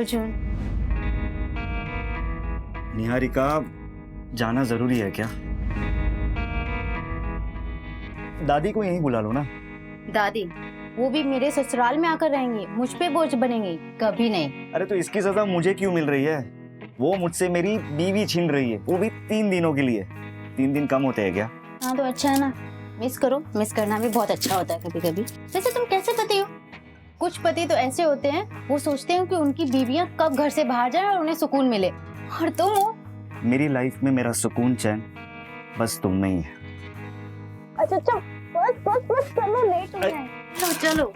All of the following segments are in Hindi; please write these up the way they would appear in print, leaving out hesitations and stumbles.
अर्जुन। निहारिका, जाना जरूरी है क्या? दादी को यहीं बुला लो ना। दादी वो भी मेरे ससुराल में आकर रहेंगी, मुझ पे बोझ बनेंगी? कभी नहीं। अरे तो इसकी सजा मुझे क्यों मिल रही है? वो मुझसे मेरी बीवी छीन रही है, वो भी 3 दिनों के लिए। 3 दिन कम होते हैं क्या? हाँ तो अच्छा है ना, मिस करो। मिस करना भी बहुत अच्छा होता है कभी कभी। वैसे तुम कैसे पति हो? कुछ पति तो ऐसे होते हैं, वो सोचते हैं कि उनकी बीवियां कब घर से बाहर जाए और उन्हें सुकून मिले। और तुम हो? मेरी लाइफ में मेरा सुकून चैन बस तुम में ही है। अच्छा बस चलो, लेट हो गए। चलो।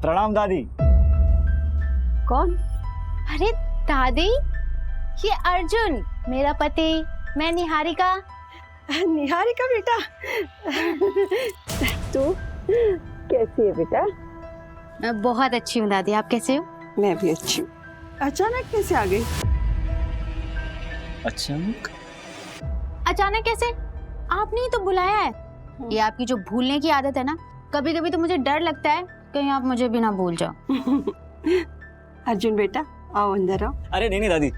प्रणाम दादी। कौन? अरे दादी, ये अर्जुन मेरा पति, मैं निहारिका। निहारिका बेटा, तू कैसी है बेटा? मैं बहुत अच्छी हूँ दादी, आप कैसे हो? मैं भी अच्छी हूँ। अचानक कैसे आ गई? अचानक कैसे? आपने ही तो बुलाया है। ये आपकी जो भूलने की आदत है ना, कभी कभी तो मुझे डर लगता है कहीं आप मुझे भी ना भूल जाओ। अर्जुन बेटा, आओ अंदर आओ। अरे नहीं दादी,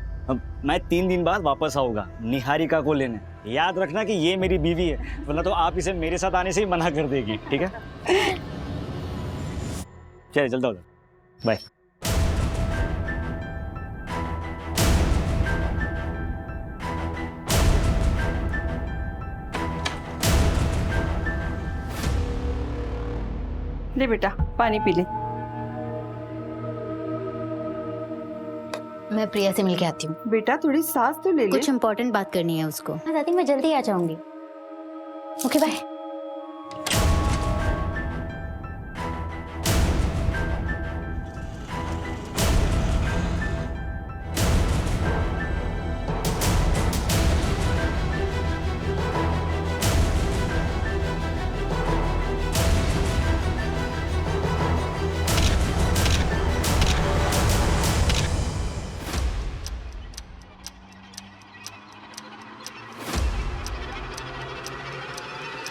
मैं 3 दिन बाद वापस आऊंगा निहारिका को लेने। याद रखना कि ये मेरी बीवी है, वरना तो आप इसे मेरे साथ आने से ही मना कर देगी, ठीक है? चलिए चलता हूँ, बाय। ले बेटा, पानी पी ले। मैं प्रिया से मिलके आती हूँ। बेटा थोड़ी सांस तो ले ले। कुछ इम्पोर्टेंट बात करनी है उसको। हाँ दादी, मैं जल्दी आ जाऊंगी। Okay bye.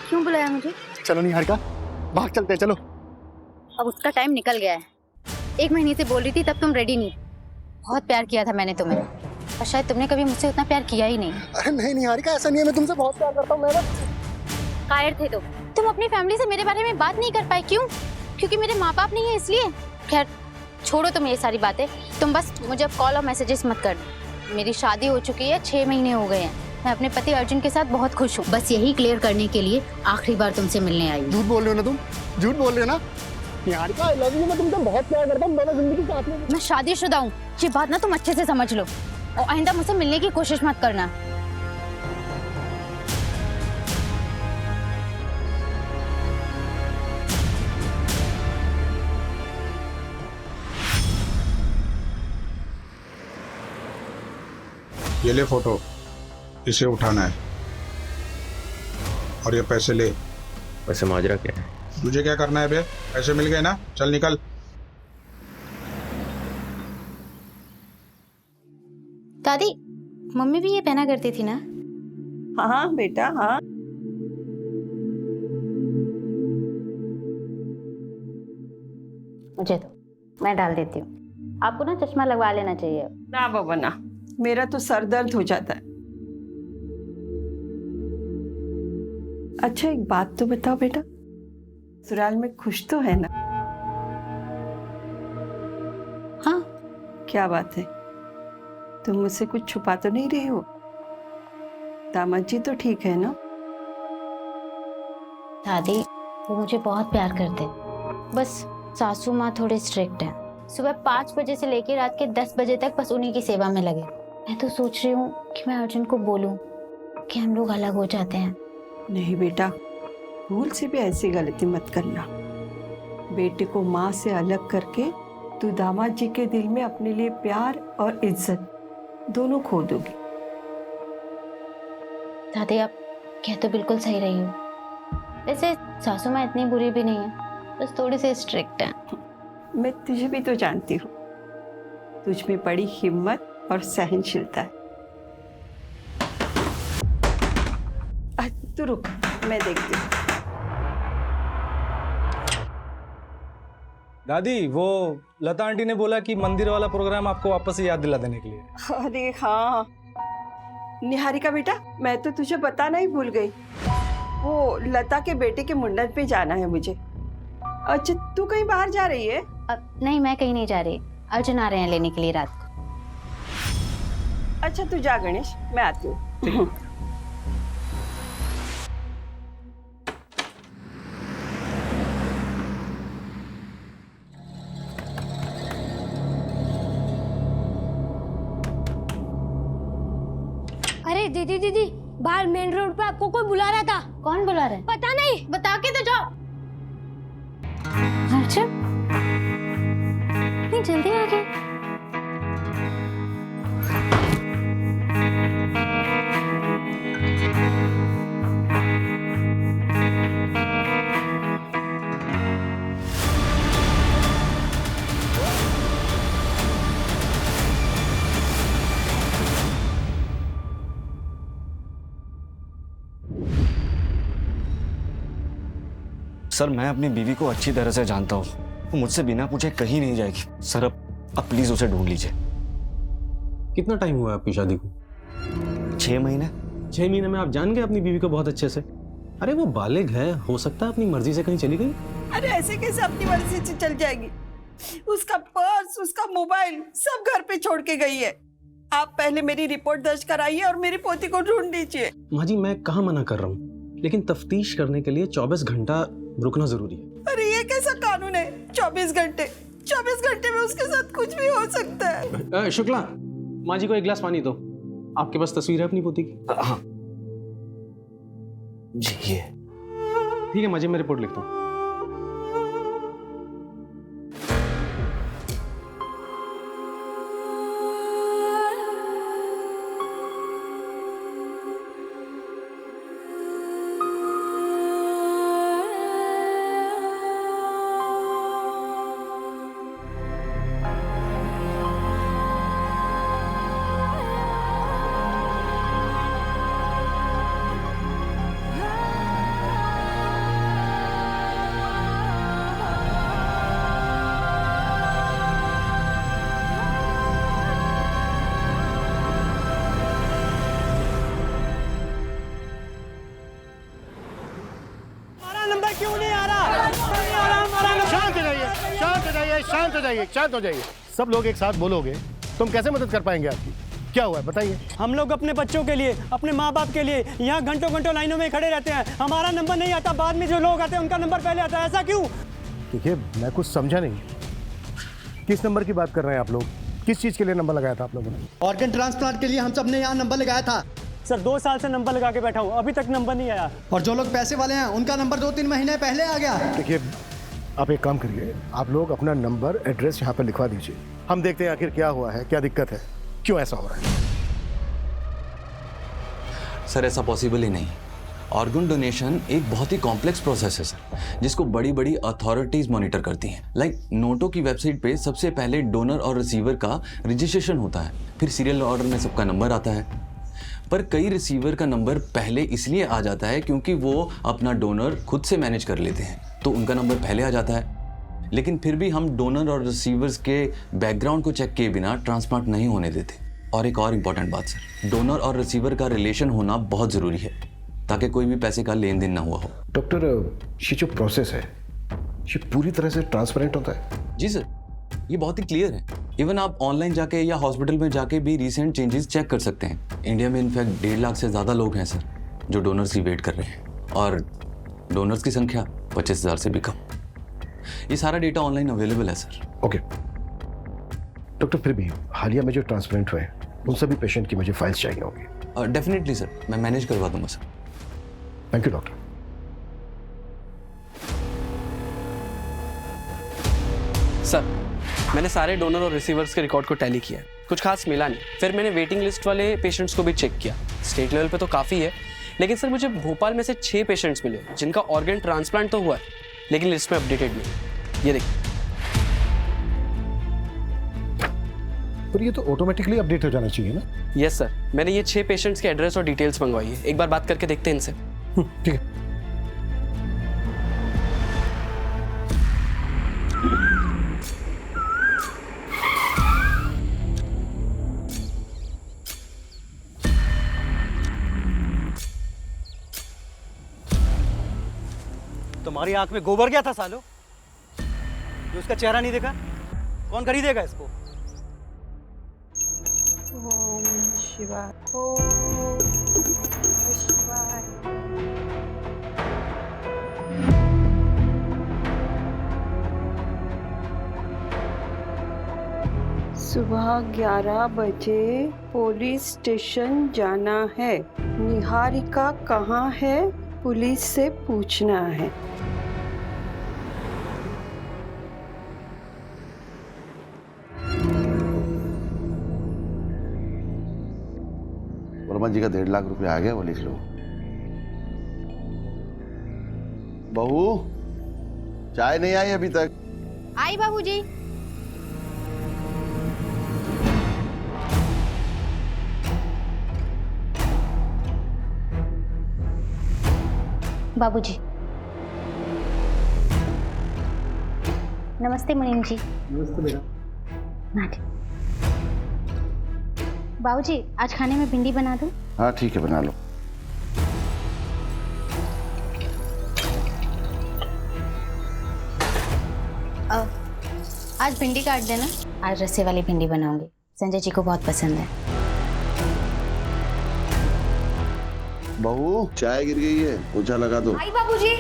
क्यों बुलाया मुझे? चलो निहारिका, भाग चलते हैं, चलो। अब उसका टाइम निकल गया है। 1 महीने से बोल रही थी, तब तुम रेडी नहीं। बहुत प्यार किया था मैंने तुम्हें, और शायद तुमने कभी मुझसे उतना प्यार किया ही नहीं। अरे नहीं निहारिका, ऐसा नहीं है, मैं तुमसे बहुत प्यार करता हूँ। मैं कायर थे तुम अपनी फैमिली से मेरे बारे में बात नहीं कर पाए। क्यों? क्योंकि मेरे माँ बाप नहीं है इसलिए? खैर छोड़ो तुम ये सारी बातें। तुम बस मुझे कॉल और मैसेजेस मत कर। मेरी शादी हो चुकी है, 6 महीने हो गए हैं। मैं अपने पति अर्जुन के साथ बहुत खुश हूँ। बस यही क्लियर करने के लिए आखिरी बार तुमसे मिलने आई। झूठ बोल रहे हो ना तुम, झूठ बोल रहे हो ना निहारिका। आई लव यू, मैं तुमसे बहुत प्यार करता हूँ, दोनों जिंदगी साथ में। मैं शादीशुदा हूँ, ये बात ना तुम अच्छे से समझ लो, और आइंदा मुझसे मिलने की कोशिश मत करना। ये ले फोटो, इसे उठाना है और ये पैसे ले। वैसे माजरा क्या है? तुझे क्या करना है बे? पैसे मिल गए ना, चल निकल। दादी, मम्मी भी ये पहना करती थी ना? हाँ बेटा, हाँ। मुझे तो मैं डाल देती हूँ। आपको ना चश्मा लगवा लेना चाहिए। ना बाबा ना, मेरा तो सर दर्द हो जाता है। अच्छा एक बात तो बताओ बेटा, ससुराल में खुश तो है ना? हाँ। क्या बात है, तुम मुझसे कुछ छुपा तो नहीं रही हो? दामाद जी तो ठीक है ना? दादी वो मुझे बहुत प्यार करते हैं, बस सासू माँ थोड़े स्ट्रिक्ट हैं। सुबह 5 बजे से लेकर रात के 10 बजे तक बस उन्हीं की सेवा में लगे। मैं तो सोच रही हूँ कि मैं अर्जुन को बोलूँ कि हम लोग अलग हो जाते हैं। नहीं बेटा, भूल से भी ऐसी गलती मत करना। बेटे को माँ से अलग करके तू दामाद जी के दिल में अपने लिए प्यार और इज्जत दोनों खो दोगी। दादी आप कह तो बिल्कुल सही रही हो। वैसे सासू माँ इतनी बुरी भी नहीं है, बस थोड़ी सी स्ट्रिक्ट है। मैं तुझे भी तो जानती हूँ, तुझ में बड़ी हिम्मत और सहनशीलता है। तू रुक, मैं देखती हूँ। दादी, वो लता आंटी ने बोला कि मंदिर वाला प्रोग्राम आपको वापस से याद दिला देने के लिए। अरे हाँ निहारिका बेटा, मैं तो तुझे बताना ही भूल गई। वो लता के बेटे के मुंडन पे जाना है मुझे। अच्छा तू कहीं बाहर जा रही है? नहीं, मैं कहीं नहीं जा रही। अर्जुन आ रहे हैं लेने के लिए रात को। अच्छा तू जा गणेश, मैं आती हूँ। अरे दीदी, बाहर मेन रोड पे आपको कोई बुला रहा था। कौन बुला रहा है? पता नहीं, बता के तो जाओ। अर्जुन इतनी जल्दी आ गए? सर मैं अपनी बीवी को अच्छी तरह से जानता हूँ, वो मुझसे बिना पूछे कहीं नहीं जाएगी। सर अब प्लीज उसे ढूंढ लीजिए। कितना टाइम हुआ आपकी शादी को? 6 महीने। 6 महीने में आप जान गए अपनी बीवी को बहुत अच्छे से? अरे वो बालिग है, हो सकता है अपनी मर्जी से कहीं चली गई। अरे ऐसे कैसे अपनी मर्जी से चल जाएगी? उसका पर्स, उसका मोबाइल सब घर पे छोड़ के गई है। आप पहले मेरी रिपोर्ट दर्ज कराइए और मेरी पोती को ढूंढ लीजिए। माँ जी मैं कहाँ मना कर रहा हूँ, लेकिन तफ्तीश करने के लिए 24 घंटा रुकना जरूरी है। अरे ये कैसा कानून है? 24 घंटे में उसके साथ कुछ भी हो सकता है। शुक्ला, माँ जी को 1 गिलास पानी दो। आपके पास तस्वीर है अपनी पोती की? हाँ जी ये। ठीक है माँ जी, मैं रिपोर्ट लिखता हूँ। शांत हो जाइए। सब लोग एक साथ बोलोगे तुम कैसे मदद कर पाएंगे आपकी? क्या हुआ है बताइए। हम लोग अपने बच्चों के लिए, अपने माँ बाप के लिए यहाँ घंटों घंटों लाइनों में खड़े रहते हैं। हमारा नंबर नहीं आता, बाद में जो लोग आते हैं उनका नंबर पहले आता है। ऐसा क्यों? देखिए मैं कुछ समझा नहीं, किस नंबर की बात कर रहे हैं आप लोग? किस चीज के लिए नंबर लगाया था आप लोगों ने? ऑर्गन ट्रांसप्लांट के लिए हम सब ने यहाँ नंबर लगाया था। सर 2 साल से नंबर लगा के बैठा हूँ, अभी तक नंबर नहीं आया। और जो लोग पैसे वाले हैं उनका नंबर 2-3 महीने पहले आ गया। देखिए आप एक काम करिए, आप लोग अपना नंबर एड्रेस यहाँ पर लिखवा दीजिए। हम देखते हैं आखिर क्या हुआ है, क्या दिक्कत है, क्यों ऐसा हो रहा है। सर ऐसा पॉसिबल ही नहीं। ऑर्गन डोनेशन एक बहुत ही कॉम्प्लेक्स प्रोसेस है सर, जिसको बड़ी बड़ी अथॉरिटीज मॉनिटर करती हैं। लाइक नोटो की वेबसाइट पे सबसे पहले डोनर और रिसीवर का रजिस्ट्रेशन होता है, फिर सीरियल ऑर्डर में सबका नंबर आता है। पर कई रिसीवर का नंबर पहले इसलिए आ जाता है क्योंकि वो अपना डोनर खुद से मैनेज कर लेते हैं, तो उनका नंबर पहले आ जाता है। लेकिन फिर भी हम डोनर और रिसीवर्स के बैकग्राउंड को चेक किए बिना ट्रांसप्लांट नहीं होने देते। और एक और इम्पॉर्टेंट बात सर, डोनर और रिसीवर का रिलेशन होना बहुत ज़रूरी है ताकि कोई भी पैसे का लेन देन ना हुआ हो। डॉक्टर ये जो प्रोसेस है ये पूरी तरह से ट्रांसपेरेंट होता है? जी सर, ये बहुत ही क्लियर है। इवन आप ऑनलाइन जाके या हॉस्पिटल में जाके भी रिसेंट चेंजेस चेक कर सकते हैं। इंडिया में इनफैक्ट 1.5 लाख से ज़्यादा लोग हैं सर जो डोनर्स की वेट कर रहे हैं, और डोनर्स की संख्या 25,000 से भी कम। ये सारा डेटा ऑनलाइन अवेलेबल है सर। ओके डॉक्टर, फिर भी हालिया में जो ट्रांसप्लांट हुए उन सभी पेशेंट की मुझे फाइल्स चाहिए होंगी। डेफिनेटली सर, मैं मैनेज करवा दूंगा sir. Thank you doctor. Sir मैंने सारे डोनर और रिसीवर्स के रिकॉर्ड को टैली किया है, कुछ खास मिला नहीं। फिर मैंने वेटिंग लिस्ट वाले पेशेंट्स को भी चेक किया, स्टेट लेवल पे तो काफ़ी है, लेकिन सर मुझे भोपाल में से 6 पेशेंट्स मिले जिनका ऑर्गन ट्रांसप्लांट तो हुआ है, लेकिन लिस्ट में अपडेटेड नहीं। ये देखिए। पर ये तो ऑटोमेटिकली अपडेट हो जाना चाहिए ना। यस सर, मैंने ये 6 पेशेंट्स के एड्रेस और डिटेल्स मंगवाई है। एक बार बात करके देखते हैं इनसे। ठीक है। तुम्हारी आंख में गोबर गया था सालो, जो उसका चेहरा नहीं देखा? कौन खरीदेगा इसको? ओम शिवाय, ओम शिवाय। सुबह 11 बजे पुलिस स्टेशन जाना है। निहारिका कहाँ है? पुलिस से पूछना है। वर्मा जी का 1.5 लाख रुपया आ गया, वो लिख लो। बहू, चाय नहीं आई अभी तक? आई बाबूजी। बाबूजी। नमस्ते मुनीम जी। नमस्ते बेटा। बाबूजी, आज खाने में भिंडी बना दूं? हाँ ठीक है, बना लो। आज भिंडी काट देना। आज रस्से वाली भिंडी बनाऊंगी, संजय जी को बहुत पसंद है। बहू, चाय गिर गई है, पोछा लगा दो। आई बाबूजी।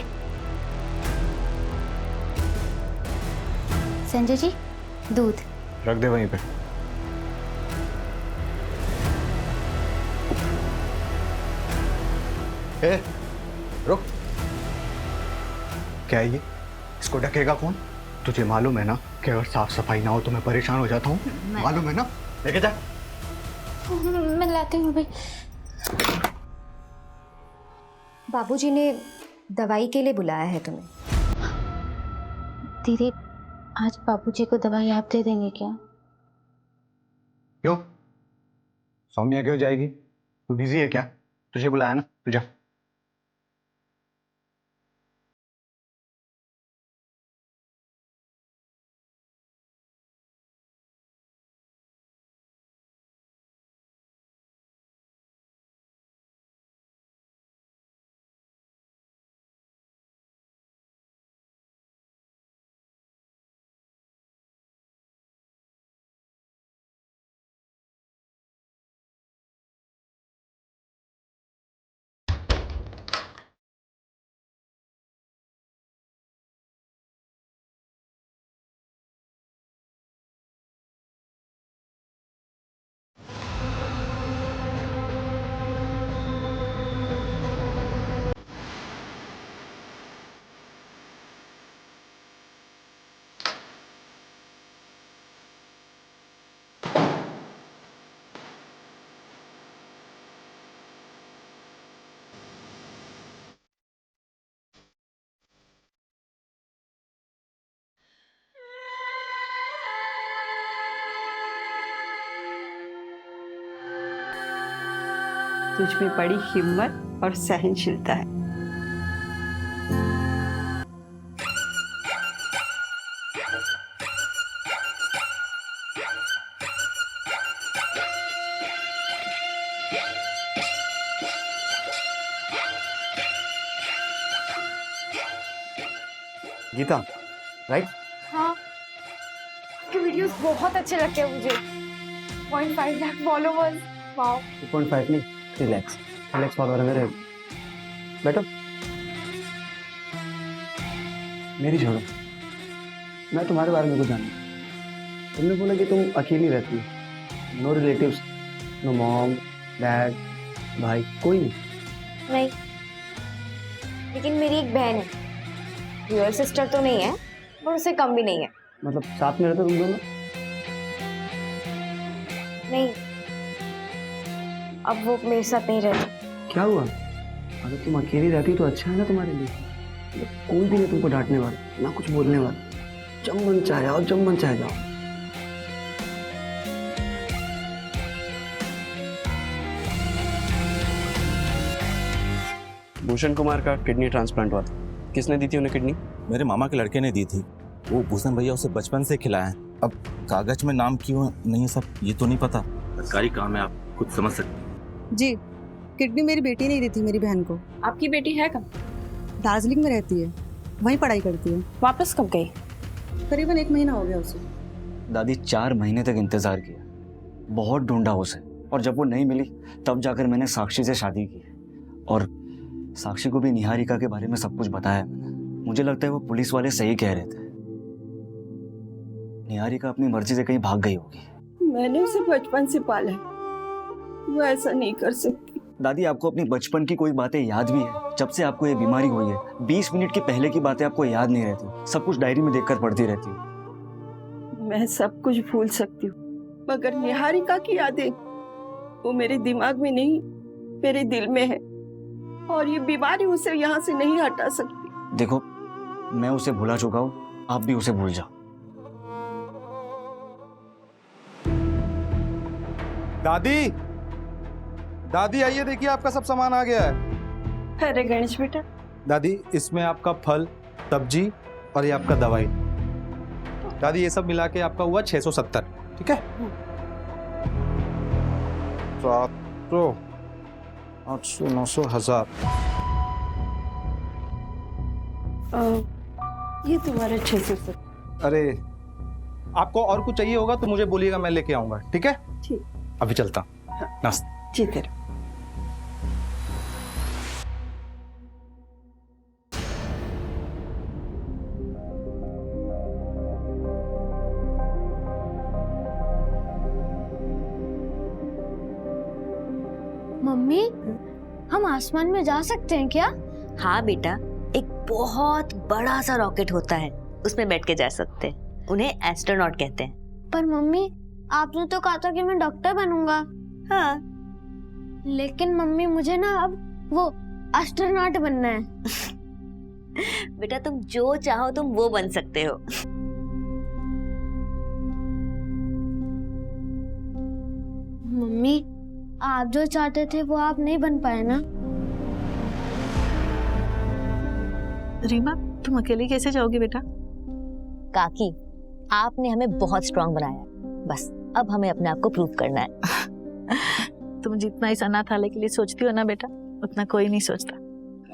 संजय जी, दूध रख दे वहीं पे। ए, रुक। क्या है ये? इसको ढकेगा कौन? तुझे मालूम है ना कि अगर साफ सफाई ना हो तो मैं परेशान हो जाता हूँ। मालूम है ना? लेके जा। मैं लाती हूँ अभी। बाबूजी ने दवाई के लिए बुलाया है तुम्हें। दीदी, आज बाबूजी को दवाई आप दे देंगे क्या? क्यों? सौम्या क्यों जाएगी? तू बिजी है क्या? तुझे बुलाया ना, तू जा। तुझ में बड़ी हिम्मत और सहनशीलता है। गीता, राइट? हाँ, आपके वीडियोस बहुत अच्छे लगते हैं मुझे। 0.5 लाख फॉलोवर्स। वाओ। 2.5 नहीं, रिलैक्स फॉलोअर है मेरे। बैठो। मेरी छोड़ो, मैं तुम्हारे बारे में कुछ जानूं। तुमने बोला कि तुम अकेली रहती हो, no relatives, no mom, dad, भाई, कोई नहीं? नहीं, लेकिन मेरी एक बहन है। रियल सिस्टर तो नहीं है, पर उससे कम भी नहीं है। मतलब साथ में रहते तुम दोनों? नहीं, अब वो मेरे साथ नहीं रहती। क्या हुआ? अगर तुम अकेली रहती तो अच्छा है ना तुम्हारे लिए। मतलब कोई भी नहीं तुमको डांटने वाला, ना कुछ बोलने वाला। जब मन चाहे आओ, जब मन चाहे जाओ। भूषण कुमार का किडनी ट्रांसप्लांट हुआ था, किसने दी थी उन्हें किडनी? मेरे मामा के लड़के ने दी थी। वो भूषण भैया उसे बचपन से खिलाए हैं। अब कागज में नाम क्यों नहीं है सब ये तो नहीं पता, सरकारी काम है, आप खुद समझ सकते। जी, किडनी मेरी बेटी ने दी थी मेरी बहन को। आपकी बेटी है कहाँ? दार्जिलिंग में रहती है, वहीं पढ़ाई करती है। वापस कब गई? करीबन 1 महीना हो गया उसे। दादी 4 महीने तक इंतजार किया, बहुत ढूंढा उसे, और जब वो नहीं मिली तब जाकर मैंने साक्षी से शादी की। और साक्षी को भी निहारिका के बारे में सब कुछ बताया मैंने। मुझे लगता है वो पुलिस वाले सही कह रहे थे, निहारिका अपनी मर्जी से कहीं भाग गई होगी। मैंने उसे बचपन से पाला है, वो ऐसा नहीं कर सकती। दादी आपको अपनी बचपन की कोई बातें याद भी है? जब से आपको ये बीमारी हुई है 20 मिनट के पहले की बातें आपको याद नहीं रहती, सब कुछ डायरी में देखकर पढ़ती रहती हूँ। मैं सब कुछ भूल सकती हूँ, मगर निहारिका की यादें वो मेरे दिमाग में नहीं, मेरे दिल में है, और ये बीमारी उसे यहाँ से नहीं हटा सकती। देखो, मैं उसे भुला चुका हूँ, आप भी उसे भूल जाओ। दादी, दादी आइए, देखिए आपका सब सामान आ गया है। अरे गणेश बेटा। दादी, इसमें आपका फल, सब्जी और ये आपका दवाई। दादी ये सब मिला के आपका हुआ 670, ठीक है? 700, 800, 900, 1000। ये तुम्हारा 670। अरे आपको और कुछ चाहिए होगा तो मुझे बोलिएगा, मैं लेके आऊंगा, ठीक है? ठीक। अभी चलता हूँ। नाश्ता। जी तेरा। मम्मी, हम आसमान में जा सकते हैं क्या? हाँ बेटा, एक बहुत बड़ा सा रॉकेट होता है, उसमें बैठ के जा सकते हैं। उन्हें एस्ट्रोनॉट कहते हैं। पर मम्मी, आपने तो कहा था कि मैं डॉक्टर बनूंगा। हाँ, लेकिन मम्मी मुझे ना अब वो एस्ट्रोनॉट बनना है। बेटा तुम जो चाहो तुम वो बन सकते हो। मम्मी, आप जो चाहते थे वो आप नहीं बन पाए ना? रीमा, तुम अकेली कैसे जाओगी बेटा? काकी, आपने हमें बहुत स्ट्रांग बनाया, बस अब हमें अपने आप को प्रूव करना है। तुम जितना इस अनाथालय के लिए सोचती हो ना बेटा, उतना कोई नहीं सोचता।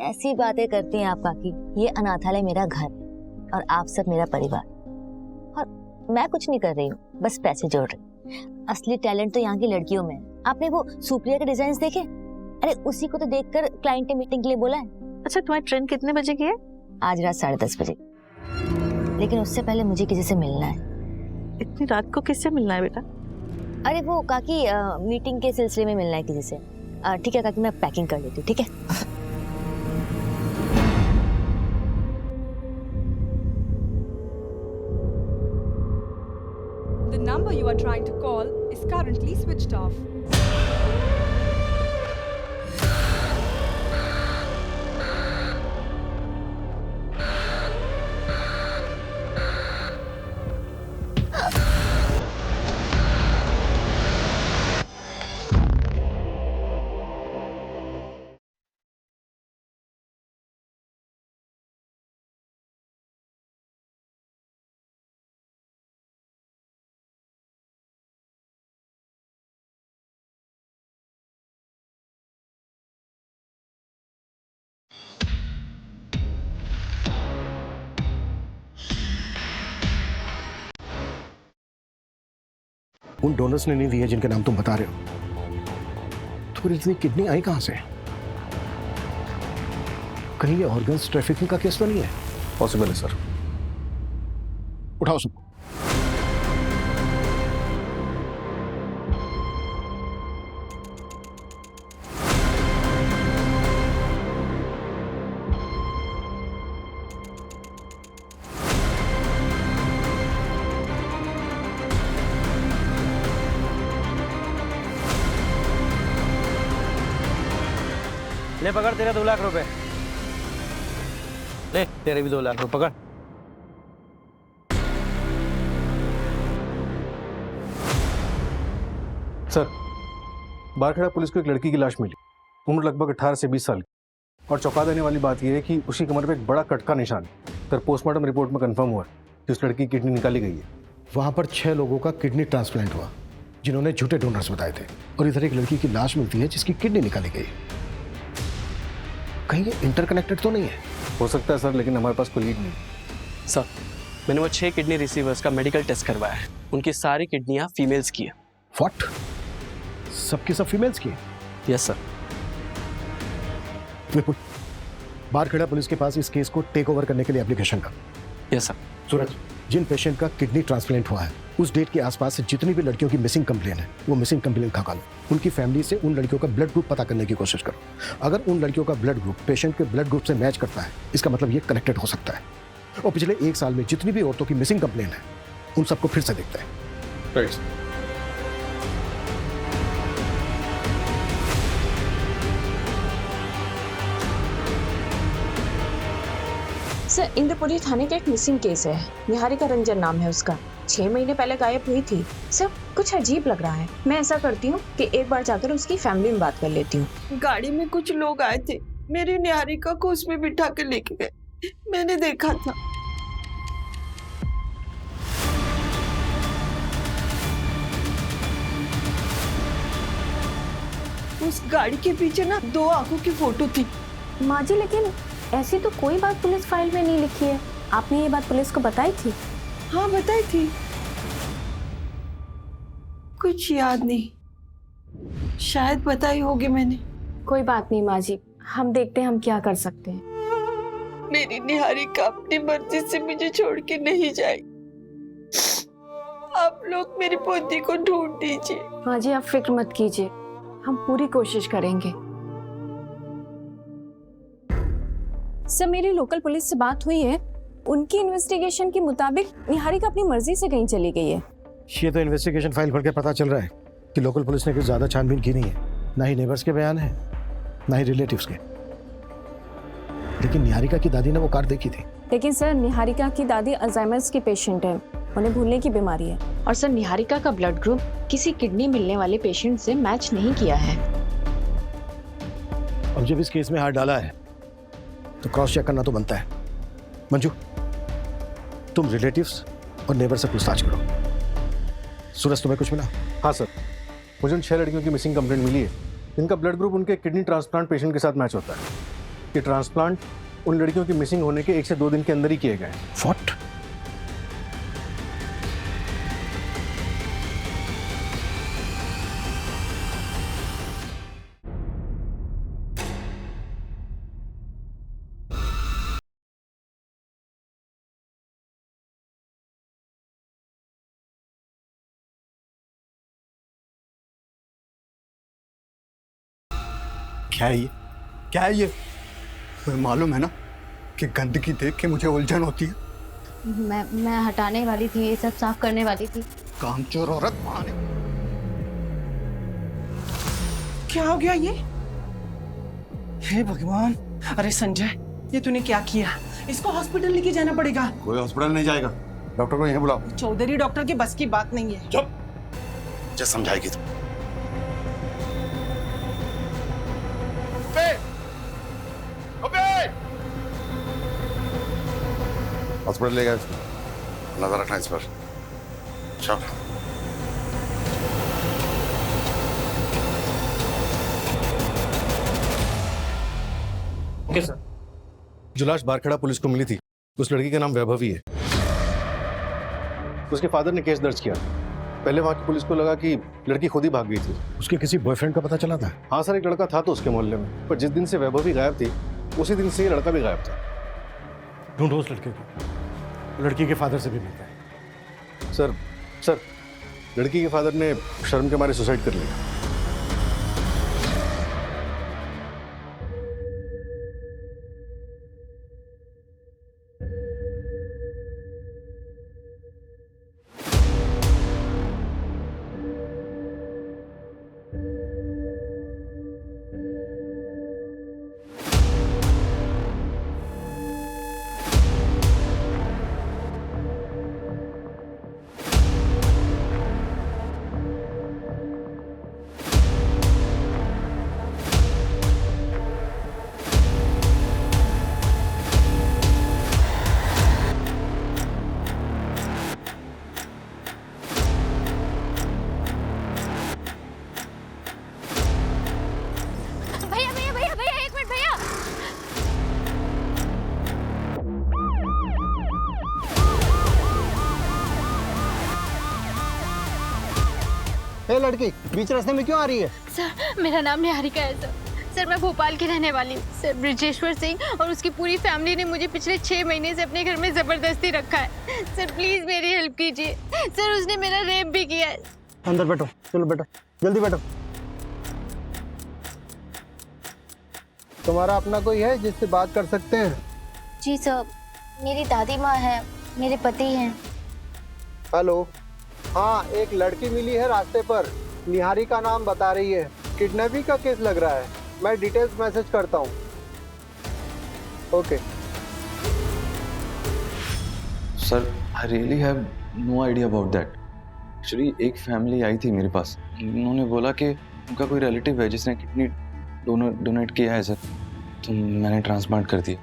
ऐसी बातें करती हैं आप काकी। ये अनाथालय मेरा घर और आप सब मेरा परिवार, और मैं कुछ नहीं कर रही हूँ, बस पैसे जोड़ रही हूँ। असली टैलेंट तो यहाँ की लड़कियों में है। आपने वो सुप्रिया के डिजाइन देखे? अरे उसी को तो देखकर क्लाइंट ने मीटिंग के लिए बोला है। अच्छा, तुम्हारी ट्रेन कितने बजे की है? आज रात 10:30 बजे, लेकिन उससे पहले मुझे किसी से मिलना है। इतनी रात को किससे मिलना है बेटा? अरे वो काकी मीटिंग के सिलसिले में मिलना है किसी से। ठीक है काकी, मैं पैकिंग कर लेती हूँ, ठीक है? The number you are trying to call is currently switched off. उन डोनर्स ने नहीं दिए जिनके नाम तुम बता रहे हो। तो फिर इतनी किडनी आई कहां से? कहीं ये ऑर्गन्स ट्रैफिकिंग का केस तो नहीं है? पॉसिबल है सर। उठाओ सबको। ले ले पकड़ तेरे 2 लाख रुपए। ले तेरे भी 2 लाख रुपए पकड़। सर, बारखेड़ा पुलिस को एक लड़की की लाश मिली, उम्र लगभग 18 से 20 साल की। और चौंका देने वाली बात यह है कि उसकी कमर पे एक बड़ा कट का निशान है। सर, पोस्टमार्टम रिपोर्ट में कंफर्म हुआ कि उस लड़की की किडनी निकाली गई है। वहाँ पर 6 लोगों का किडनी ट्रांसप्लांट हुआ जिन्होंने झूठे डोनर्स बताए थे, और इधर एक लड़की की लाश मिलती है जिसकी किडनी निकाली गई। कहीं ये इंटरकनेक्टेड तो नहीं है? हो सकता है सर, लेकिन हमारे पास कोई लीड नहीं। सर, मैंने वो 6 किडनी रिसीवर्स का मेडिकल टेस्ट करवाया है। उनकी सारी किडनियां फीमेल्स की है। व्हाट? सबकी सब फीमेल्स की? Yes sir. Vipul, Barkheda police के पास इस केस को टेक ओवर करने के लिए एप्लीकेशन का। Yes sir. सूरज, जिन पेशेंट का किडनी ट्रांसप्लांट हुआ है उस डेट के आसपास से जितनी भी लड़कियों की मिसिंग कंप्लेन है वो मिसिंग कंप्लेन खंगाल लो। उनकी फैमिली से उन लड़कियों का ब्लड ग्रुप पता करने की कोशिश करो। अगर उन लड़कियों का ब्लड ग्रुप पेशेंट के ब्लड ग्रुप से मैच करता है, इसका मतलब ये कनेक्टेड हो सकता है। और पिछले 1 साल में जितनी भी औरतों की मिसिंग कंप्लेन है उन सबको फिर से देखते हैं। राइट। सर, इंद्रपुरी थाने का एक मिसिंग केस है। निहारिका रंजन नाम है उसका। 6 महीने पहले गायब हुई थी। सर, कुछ अजीब लग रहा है। मैं ऐसा करती हूँ कि एक बार जाकर उसकी फैमिली में बात कर लेती हूँ। गाड़ी में कुछ लोग आए थे, मेरी निहारिका को उसमें बिठा के लेके गए। मैंने देखा था। उस गाड़ी के पीछे ना 2 आंखों की फोटो थी। माँ जी, लेकिन ऐसी तो कोई बात पुलिस फाइल में नहीं लिखी है। आपने ये बात पुलिस को बताई थी? हाँ, बताई थी। कुछ याद नहीं, शायद बताई होगी मैंने। कोई बात नहीं माँ जी, हम देखते हैं हम क्या कर सकते हैं। मेरी निहारिका अपनी मर्जी से मुझे छोड़ के नहीं जाएगी। आप लोग मेरी पोती को ढूंढ दीजिए। माँ जी, आप फिक्र मत कीजिए, हम पूरी कोशिश करेंगे। सर, मेरी लोकल पुलिस से बात हुई है। उनकी इन्वेस्टिगेशन के मुताबिक निहारिका अपनी मर्जी से कहीं चली गई है। ये तो इन्वेस्टिगेशन फाइल पढ़ के पता चल रहा है कि लोकल पुलिस ने कुछ ज्यादा छानबीन की नहीं है। ना ही नेबर्स के बयान है, ना ही रिलेटिव्स के। लेकिन निहारिका की दादी ने वो कार देखी थी। लेकिन सर, निहारिका की दादी अल्जाइमर्स की पेशेंट है, उन्हें भूलने की बीमारी है। और सर, निहारिका का ब्लड ग्रुप किसी किडनी मिलने वाले पेशेंट से मैच नहीं किया है। अब जब इस केस में हाथ डाला है तो क्रॉस चेक करना तो बनता है। मंजू, तुम रिलेटिव्स और नेबर से पूछताछ करो। सूरज, तुम्हें कुछ मिला? हाँ सर, मुझे उन 6 लड़कियों की मिसिंग कंप्लेंट मिली है। इनका ब्लड ग्रुप उनके किडनी ट्रांसप्लांट पेशेंट के साथ मैच होता है। ये ट्रांसप्लांट उन लड़कियों की मिसिंग होने के 1 से 2 दिन के अंदर ही किए गए। व्हाट? क्या है ये? क्या है ये? तुम्हें मालूम है ना कि गंदगी देख के मुझे उलझन होती है। मैं हटाने वाली थी, ये सब साफ करने वाली थी। कामचोर औरत। क्या हो गया ये? हे भगवान! अरे संजय, ये तूने क्या किया? इसको हॉस्पिटल लेके जाना पड़ेगा। कोई हॉस्पिटल नहीं जाएगा, डॉक्टर को यहीं बुलाओ। चौधरी डॉक्टर के बस की बात नहीं है। चुप, जो समझाएगी तुम। हॉस्पिटल ले गए इसको, नजर रखना इस पर। चल। Okay sir. जो लाश बारखेड़ा पुलिस को मिली थी उस लड़की का नाम वैभवी है। उसके फादर ने केस दर्ज किया। पहले वहाँ की पुलिस को लगा कि लड़की खुद ही भाग गई थी। उसके किसी बॉयफ्रेंड का पता चला था? हाँ सर, एक लड़का था तो उसके मोहल्ले में, पर जिस दिन से वैभवी गायब थी उसी दिन से ये लड़का भी गायब था। ढूंढो उस लड़के को, लड़की के फादर से भी मिलता है। सर, लड़की के फादर ने शर्म के मारे सुसाइड कर लिया। ए लड़की, बीच रास्ते में क्यों आ रही है? सर मेरा नाम निहारिका है सर। सर मैं भोपाल की रहने वाली हूँ। सर ब्रिजेश्वर सिंह और उसकी पूरी फैमिली ने मुझे पिछले 6 महीने से अपने घर में जबरदस्ती रखा है। सर प्लीज मेरी हेल्प कीजिए। सर उसने मेरा रेप भी किया है। अंदर बैठो, चलो बैठो, जल्दी बैठो। तुम्हारा अपना कोई है जिससे बात कर सकते हैं? जी सर, मेरी दादी माँ है, मेरे पति हैं। हेलो, हाँ एक लड़की मिली है रास्ते पर, निहारी का नाम बता रही है। किडनैपिंग का केस लग रहा है, मैं डिटेल्स मैसेज करता हूँ। Okay sir I really have no idea about that. Actually एक फैमिली आई थी मेरे पास, उन्होंने बोला कि उनका कोई रिलेटिव है जिसने किडनी डोनेट किया है सर, तो मैंने ट्रांसप्लांट कर दिया।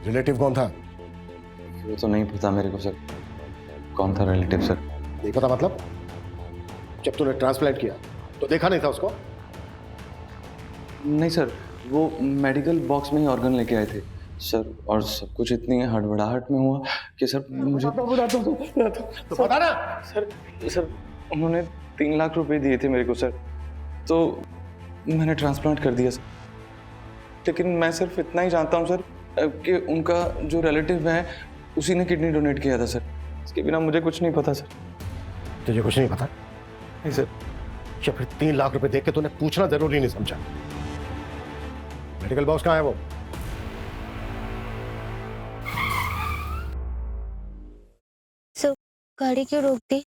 रिलेटिव कौन था? वो तो नहीं पता मेरे को सर, कौन था रिलेटिव सर। नहीं पता मतलब? जब तूने ट्रांसप्लांट किया तो देखा नहीं था उसको? नहीं सर, वो मेडिकल बॉक्स में ही ऑर्गन लेके आए थे सर, और सब कुछ इतनी हड़बड़ाहट में हुआ कि सर मुझे तो बता ना। सर उन्होंने 3 लाख रुपए दिए थे मेरे को सर, तो मैंने ट्रांसप्लांट कर दिया सर। लेकिन मैं सिर्फ इतना ही जानता हूँ सर कि उनका जो रिलेटिव है उसी ने किडनी डोनेट किया था सर, इसके बिना मुझे कुछ नहीं पता सर। तुझे कुछ नहीं पता? नहीं सर। या फिर 3 लाख रुपए देख के तूने पूछना जरूरी नहीं समझा? मेडिकल बॉक्स कहाँ है वो? सर गाड़ी क्यों रोक दी?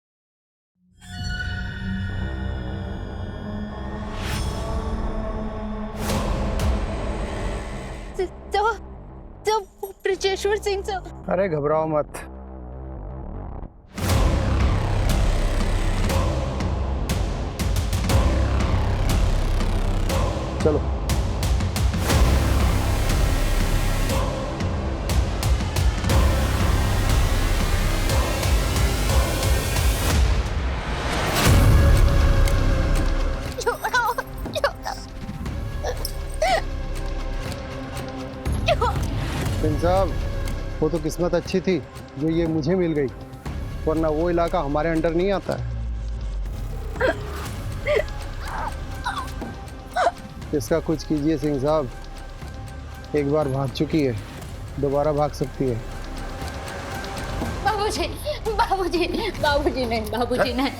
ब्रिजेश्वर सिंह सर। अरे घबराओ मत, चलो। सिंह साहब, वो तो किस्मत अच्छी थी जो ये मुझे मिल गई, वरना वो इलाका हमारे अंडर नहीं आता है। इसका कुछ कीजिए सिंह साहब, एक बार भाग चुकी है, दोबारा भाग सकती है। बाबूजी, बाबूजी, बाबूजी नहीं, बाबूजी नहीं।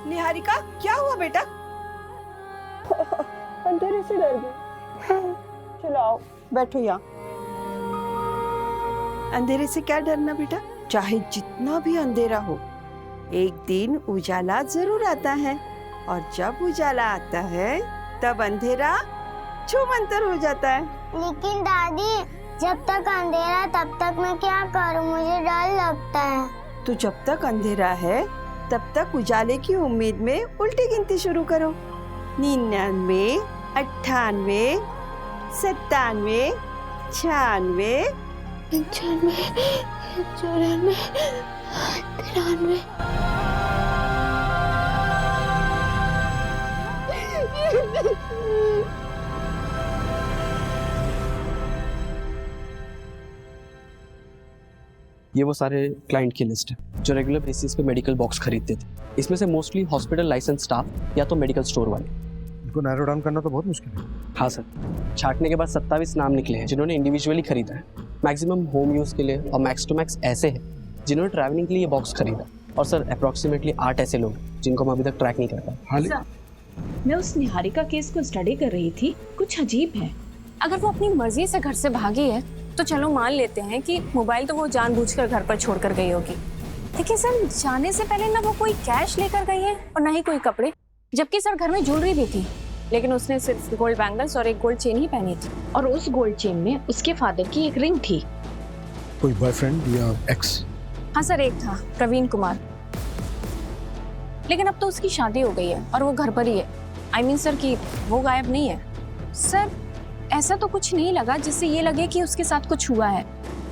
निहारिका, क्या हुआ बेटा? अंधेरे से डर गई। चलो आओ, बैठो यहाँ। अंधेरे से क्या डरना बेटा, चाहे जितना भी अंधेरा हो, एक दिन उजाला जरूर आता है, और जब उजाला आता है तब अंधेरा छूमंतर हो जाता है। लेकिन दादी, जब तक अंधेरा तब तक मैं क्या करूं, मुझे डर लगता है। तो जब तक अंधेरा है तब तक उजाले की उम्मीद में उल्टी गिनती शुरू करो। 99, 98, 97, 96, 95, 94, 93। ये वो सारे क्लाइंट की लिस्ट है जो रेगुलर बेसिस पे मेडिकल बॉक्स खरीदते थे। इसमें से मोस्टली हॉस्पिटल लाइसेंस स्टाफ या तो मेडिकल स्टोर वाले। इनको नैरो डाउन करना तो बहुत मुश्किल है। हाँ सर, छाटने के बाद 27 नाम निकले हैं जिन्होंने इंडिविजुअली खरीदा है। मैक्सिमम होम यूज़ के लिए और मैक्स टू मैक्स ऐसे हैं जिन्होंने ट्रैवलिंग के लिए ये बॉक्स खरीदा। और सर अप्रॉक्सीमेटली 8 ऐसे लोग जिनको हम अभी तक ट्रैक नहीं कर पाए। मैं उस निहारिका केस को स्टडी कर रही थी, कुछ अजीब है। अगर वो अपनी मर्जी से घर से भागी है तो चलो मान लेते हैं कि मोबाइल तो वो जानबूझकर घर पर छोड़कर गई होगी, लेकिन सर जाने से पहले ना वो कोई कैश लेकर गई है और ना ही कोई कपड़े, जबकि सर घर में ज्वेलरी भी थी, लेकिन उसने सिर्फ गोल्ड बैंगल्स और एक गोल्ड चेन ही पहनी थी। और उस गोल्ड चेन में उसके फादर की एक रिंग थी। कोई बॉयफ्रेंड या एक्स? हाँ सर, एक था प्रवीण कुमार, लेकिन अब तो उसकी शादी हो गई है और वो घर पर ही है। आई मीन सर कि वो गायब नहीं है। सर ऐसा तो कुछ नहीं लगा जिससे ये लगे कि उसके साथ कुछ हुआ है,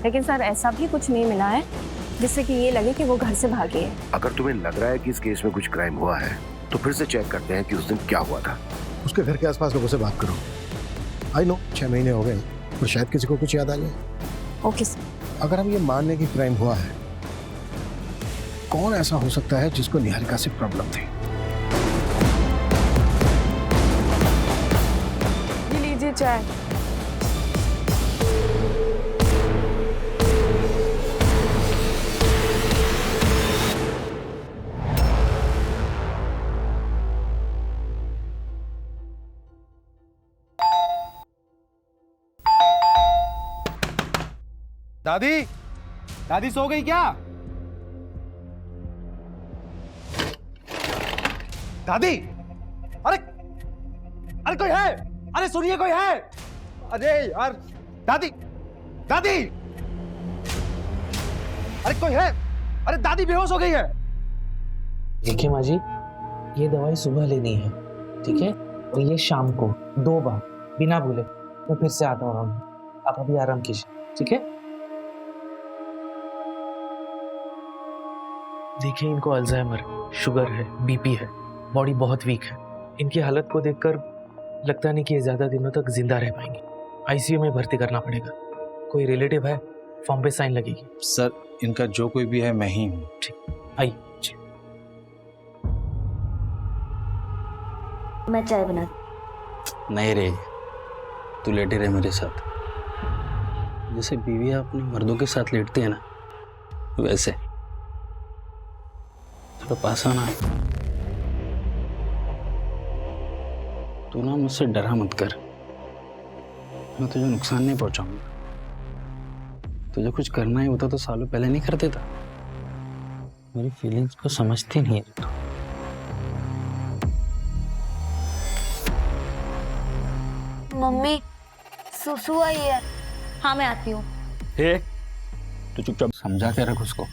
लेकिन सर ऐसा भी कुछ नहीं मिला है जिससे कि ये लगे कि वो घर से भागी है। अगर तुम्हें लग रहा है कि इस केस में कुछ क्राइम हुआ है तो फिर से चेक करते हैं कि उस दिन क्या हुआ था। उसके घर के आसपास लोगों से बात करो। आई नो 6 महीने हो गए और शायद किसी को कुछ याद आ जाए। Okay sir. अगर हम ये मान लें कि क्राइम हुआ है, कौन ऐसा हो सकता है जिसको निहारिका से प्रॉब्लम थी? ये लीजिए चाय। दादी, दादी सो गई क्या? दादी, अरे अरे कोई है? अरे सुनिए, कोई है? अरे यार, दादी, दादी, अरे कोई है? अरे दादी बेहोश हो गई है। देखिए माँ जी, ये दवाई सुबह लेनी है, ठीक है? और ये शाम को 2 बार बिना भूले। मैं फिर से आता हूँ, आप अभी आराम कीजिए, ठीक है? देखिए, इनको अल्जाइमर, शुगर है, बीपी है, बॉडी बहुत वीक है। इनकी हालत को देखकर लगता नहीं कि ये ज्यादा दिनों तक जिंदा रह पाएंगे। आईसीयू में भर्ती करना पड़ेगा। कोई रिलेटिव है? फॉर्म पे साइन लगेगी। सर, इनका जो कोई भी है मैं ही हूँ। ठीक, आइए। मैं चाय बना। नहीं रे, तू लेटे रहे मेरे साथ। जैसे बीवियां अपने मर्दों के साथ लेटती है ना, वैसे थोड़ा पास आना। तू ना मुझसे डरा मत कर, मैं तुझे नुकसान नहीं पहुंचाऊंगा। तुझे कुछ करना ही होता तो सालों पहले नहीं कर देता। मेरी फीलिंग्स को समझती नहीं है तू। मम्मी सुसु आई है। हाँ मैं आती हूँ। तू चुपचाप समझा के रख उसको,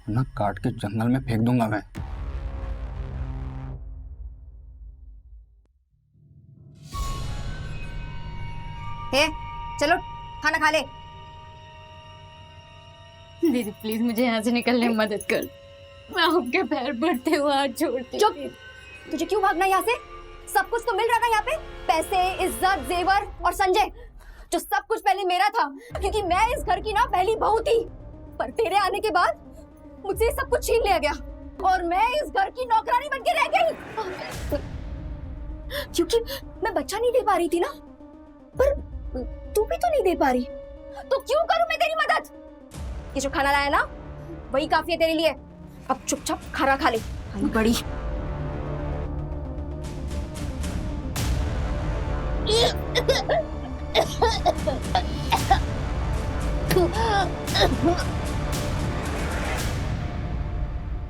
ना काट के जंगल में फेंक दूंगा मैं। चलो खाना खा ले। दीदी प्लीज मुझे यहाँ से निकलने में मदद कर। मैं आपके पैर पड़ते हुए हाथ छोड़ती। चुप! तुझे क्यों भागना यहाँ से? सब कुछ तो मिल रहा था यहाँ पे, पैसे, इज्जत, जेवर और संजय, जो सब कुछ पहले मेरा था, क्योंकि मैं इस घर की ना पहली बहू थी। पर तेरे आने के बाद मुझसे सब कुछ छीन लिया गया और मैं इस घर की नौकरानी बनके रह गई। क्योंकि मैं बच्चा नहीं दे पा रही थी ना, पर तू भी तो नहीं दे पा रही, तो क्यों करूं मैं तेरी मदद? ये जो खाना लाया ना, वही काफी है तेरे लिए। अब चुपचाप खाना खा ले, बड़ी।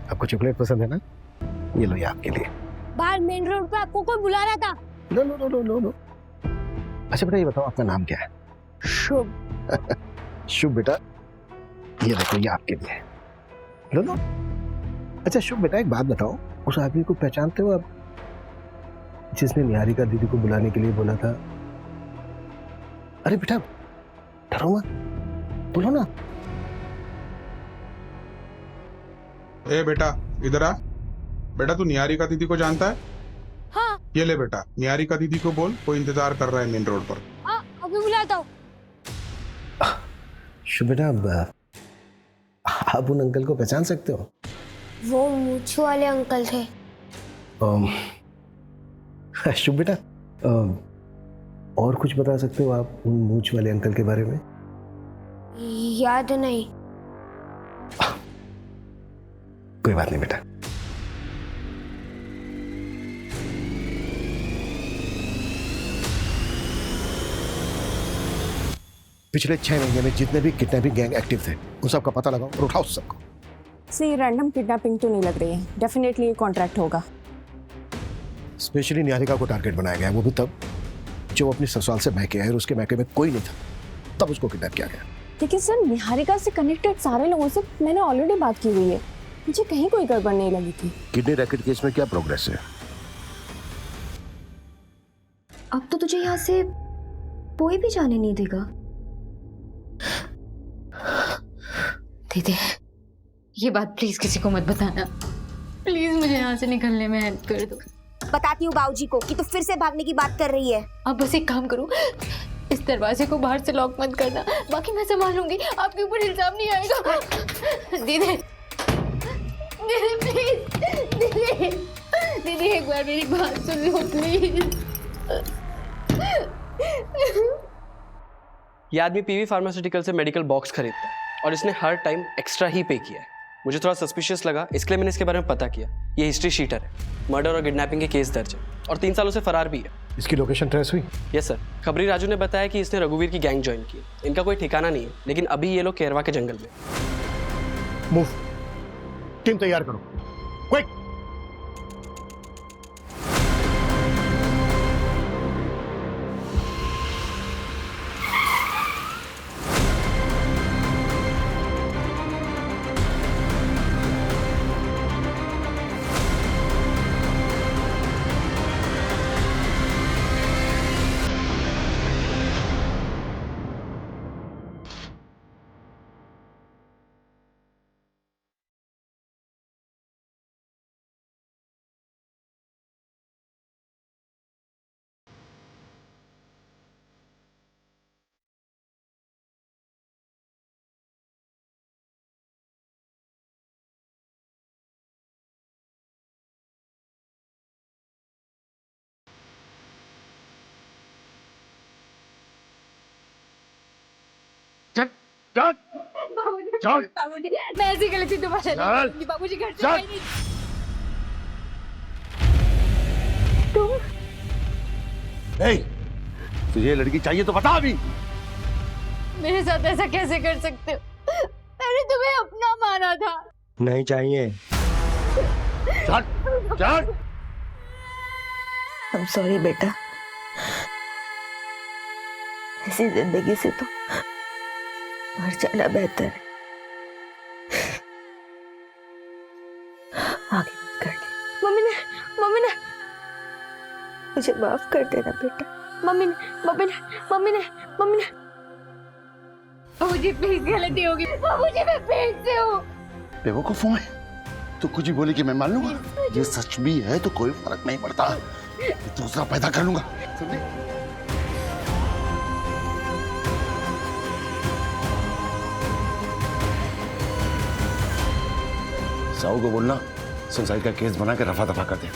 आपको चॉकलेट पसंद है ना? ये लो, ये आपके लिए। बाहर मेन रोड पे आपको कोई बुला रहा था। No no no no no no. अच्छा बेटा, ये बताओ आपका नाम क्या है? शुभ। शुभ बेटा, ये देखो, ये आपके लिए। लो लो। अच्छा शुभ बेटा, एक बात बताओ, उस आदमी को पहचानते हो आप, जिसने निहारिका दीदी को बुलाने के लिए बोला था? अरे बेटा डरो मत, बोलो ना। ए बेटा इधर आ। बेटा तू निहारिका दीदी को जानता है? हाँ। ये ले बेटा, निहारिका दीदी को बोल, कोई इंतजार कर रहा है मेन रोड पर। हाँ, अभी बुलाता हूँ। शुभ बेटा, आप उन अंकल को पहचान सकते हो? वो मूंछ वाले अंकल थे। शुभ बेटा, और कुछ बता सकते हो आप उन मूंछ वाले अंकल के बारे में? याद नहीं। कोई बात नहीं बेटा। पिछले 6 महीने में जितने भी किडनैपिंग गैंग एक्टिव थे, उन सबका पता लगाओ और उठाओ सबको। से ये रैंडम किडनैपिंग तो नहीं लग रही है। डेफिनेटली ये कॉन्ट्रैक्ट होगा। स्पेशली निहारिका को टारगेट बनाया गया, वो भी तब जब अपने ससुराल से मैके आए और उसके मैके में कोई नहीं था, तब उसको किडनैप किया गया। लेकिन सर, निहारिका से कनेक्टेड सारे लोगों से मैंने ऑलरेडी बात की हुई है, मुझे कहीं कोई गड़बड़ नहीं लगी थी। किडनी रैकेट केस में क्या प्रोग्रेस है? अब तो तुझे यहाँ से कोई भी जाने नहीं देगा। दीदी, ये बात प्लीज किसी को मत बताना। प्लीज मुझे यहाँ से निकलने में हेल्प कर दो। बताती हूँ बाबूजी को कि तू फिर से भागने की बात कर रही है। आप बस एक काम करो, इस दरवाजे को बाहर से लॉक मत करना, बाकी मैं संभालूंगी, आपके ऊपर इल्जाम नहीं आएगा। दीदी, दीदी प्लीज, दीदी, दीदी एक बार मेरी बात सुन लो प्लीज। ये आदमी पीवी फार्मास्यूटिकल से मेडिकल बॉक्स खरीदता है और इसने हर टाइम एक्स्ट्रा ही पे किया है। मुझे थोड़ा सस्पिशियस लगा, इसलिए मैंने इसके बारे में पता किया। ये हिस्ट्री शीटर है, मर्डर और किडनैपिंग के केस दर्ज है और 3 सालों से फरार भी है। इसकी लोकेशन ट्रेस हुई? यस सर, खबरी राजू ने बताया कि इसने रघुवीर की गैंग ज्वाइन की। इनका कोई ठिकाना नहीं है, लेकिन अभी ये लोग केरवा के जंगल में। मूव, टीम तैयार करो, क्विक। बाबूजी, मैं ऐसी गलती दोबारा नहीं करूंगी। बाबूजी घर से नहीं। तुम तुझे लड़की चाहिए तो बता अभी। मेरे साथ ऐसा कैसे कर सकते हो? मैंने तुम्हें अपना माना था। नहीं चाहिए। I'm sorry बेटा, ऐसी जिंदगी से तो मर जाना बेहतर है। आगे मत कर ले। मम्मी ने मुझे माफ कर देना बेटा। मम्मी ने बाबूजी प्लीज, गलती होगी। बाबूजी मैं पेट से हूँ। बेवकूफ हूँ मैं? तू कुछ ही बोली कि मैं मान लूंगा? ये सच भी है तो कोई फर्क नहीं पड़ता, दूसरा पैदा कर लूंगा। साहू को बोलना सुसाइड का केस बना के रफा दफा कर दे।